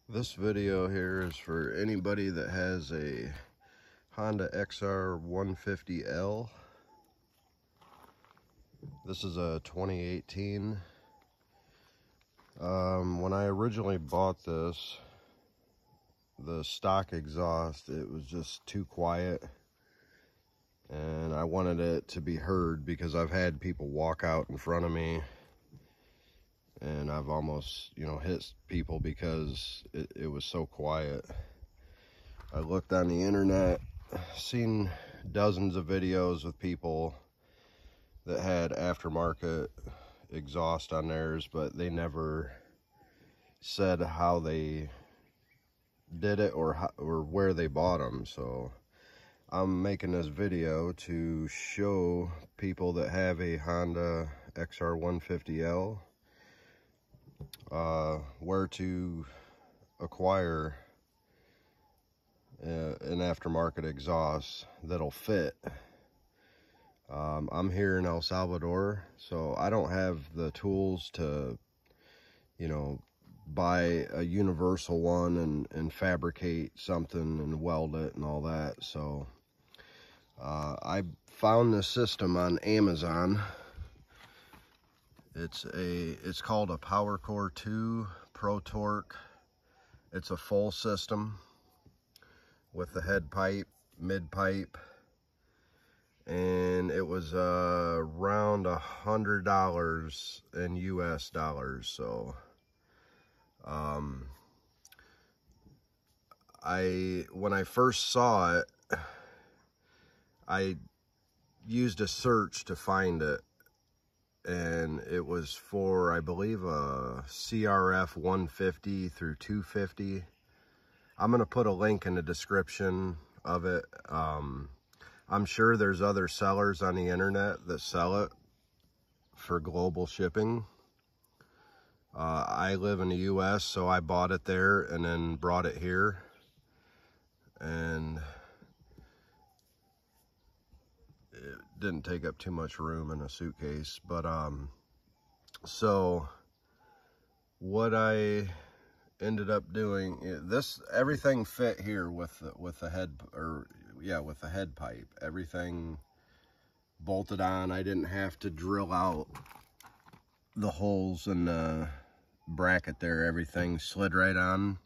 This video here is for anybody that has a Honda XR150L. This is a 2018. When I originally bought this, the stock exhaust, it was just too quiet. And I wanted it to be heard because I've had people walk out in front of me. And I've almost, hit people because it was so quiet. I looked on the internet, seen dozens of videos with people that had aftermarket exhaust on theirs, but they never said how they did it or where they bought them. So I'm making this video to show people that have a Honda XR150L where to acquire an aftermarket exhaust that'll fit. I'm here in El Salvador, so I don't have the tools to, buy a universal one and fabricate something and weld it and all that. So I found this system on Amazon. It's called a PowerCore 2 Pro Torque. It's a full system with the head pipe, mid pipe, and it was around $100 in US dollars. So when I first saw it, I used a search to find it, and it was for, I believe, a CRF 150 through 250. I'm going to put a link in the description of it. I'm sure there's other sellers on the internet that sell it for global shipping. I live in the US, so I bought it there and then brought it here. And it didn't take up too much room in a suitcase. But so what I ended up doing, everything fit here with the head, with the head pipe. Everything bolted on. I didn't have to drill out the holes in the bracket there. Everything slid right on.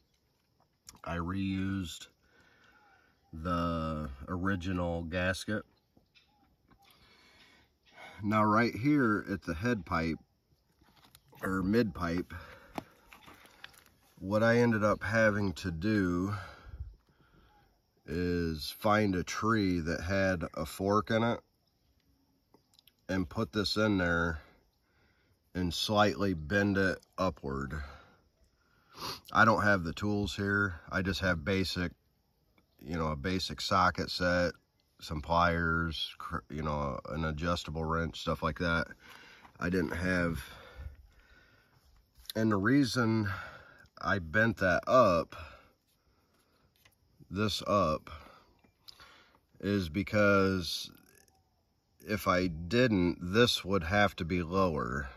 I reused the original gasket. Now right here at the head pipe or mid pipe, what I ended up having to do is find a tree that had a fork in it and put this in there and slightly bend it upward. I don't have the tools here. I just have basic, a basic socket set, some pliers, an adjustable wrench, stuff like that. I didn't have, and the reason I bent that up, this up, is because if I didn't, this would have to be lower.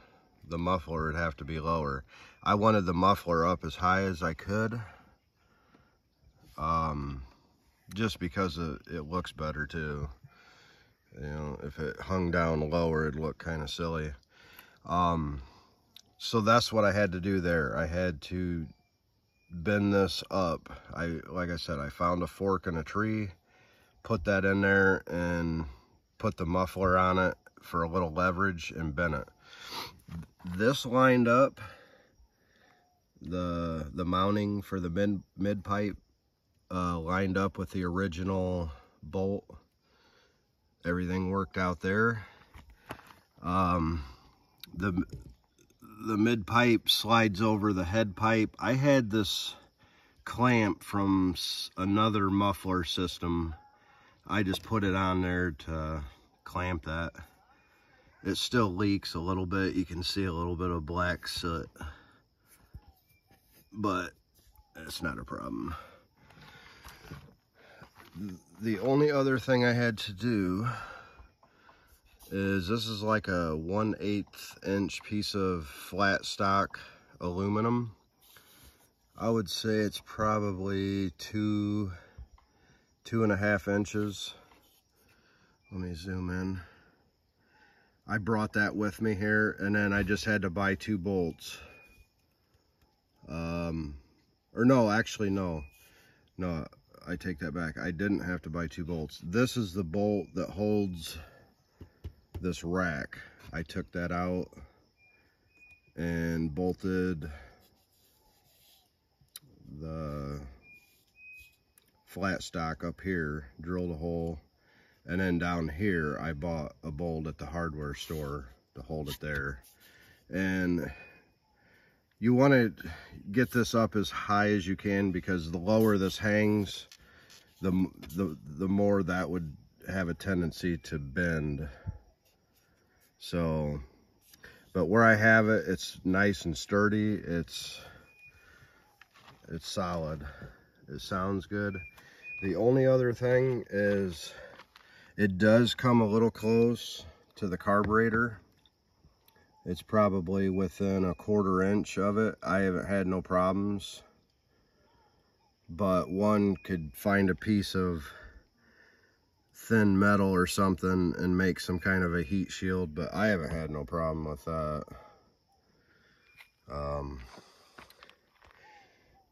The muffler would have to be lower. I wanted the muffler up as high as I could, just because it looks better too. If it hung down lower, it'd look kind of silly. So that's what I had to do there. I had to bend this up. Like I said, I found a fork in a tree, put that in there and put the muffler on it for a little leverage and bent it. This lined up, the mounting for the mid pipe lined up with the original bolt. Everything worked out there. The mid pipe slides over the head pipe. I had this clamp from another muffler system. I just put it on there to clamp that. It still leaks a little bit. You can see a little bit of black soot, but it's not a problem. The only other thing I had to do is, this is like a 1/8 inch piece of flat stock aluminum. I would say it's probably 2.5 inches. Let me zoom in. I brought that with me here, and then I just had to buy 2 bolts. Or no, actually no, I take that back. I didn't have to buy 2 bolts. This is the bolt that holds this rack. I took that out and bolted the flat stock up here, drilled a hole, and then down here I bought a bolt at the hardware store to hold it there. And you want to get this up as high as you can, because the lower this hangs, the more that would have a tendency to bend. So, but where I have it, it's nice and sturdy. It's solid. It sounds good. The only other thing is it does come a little close to the carburetor. It's probably within 1/4 inch of it. I haven't had no problems, but one could find a piece of thin metal or something and make some kind of a heat shield, but I haven't had no problem with that.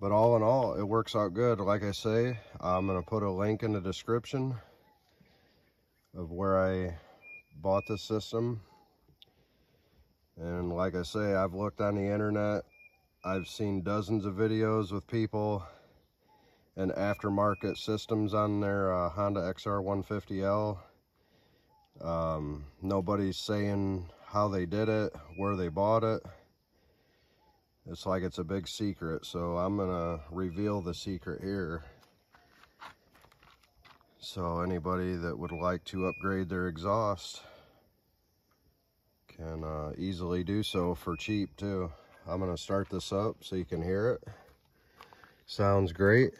But all in all, it works out good. Like I say, I'm gonna put a link in the description of where I bought this system. And like I say, I've looked on the internet. I've seen dozens of videos with people and aftermarket systems on their Honda XR150L. Nobody's saying how they did it, where they bought it. It's like it's a big secret, so I'm gonna reveal the secret here. So anybody that would like to upgrade their exhaust can easily do so for cheap too. I'm gonna start this up so you can hear it. Sounds great.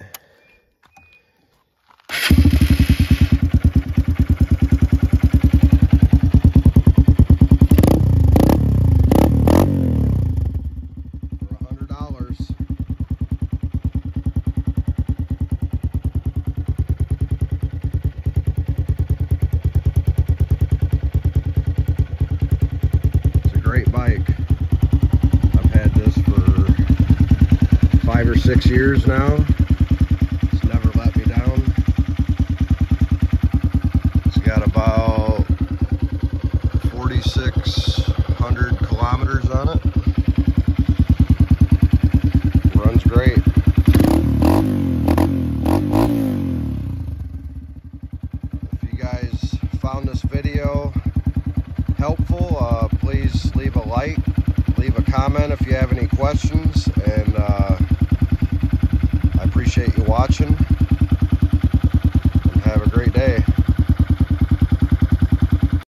Great bike. I've had this for 5 or 6 years now. It's never let me down. It's got about 4,600 kilometers on it. Runs great. If you guys found this video helpful, please leave a like, leave a comment if you have any questions, and I appreciate you watching.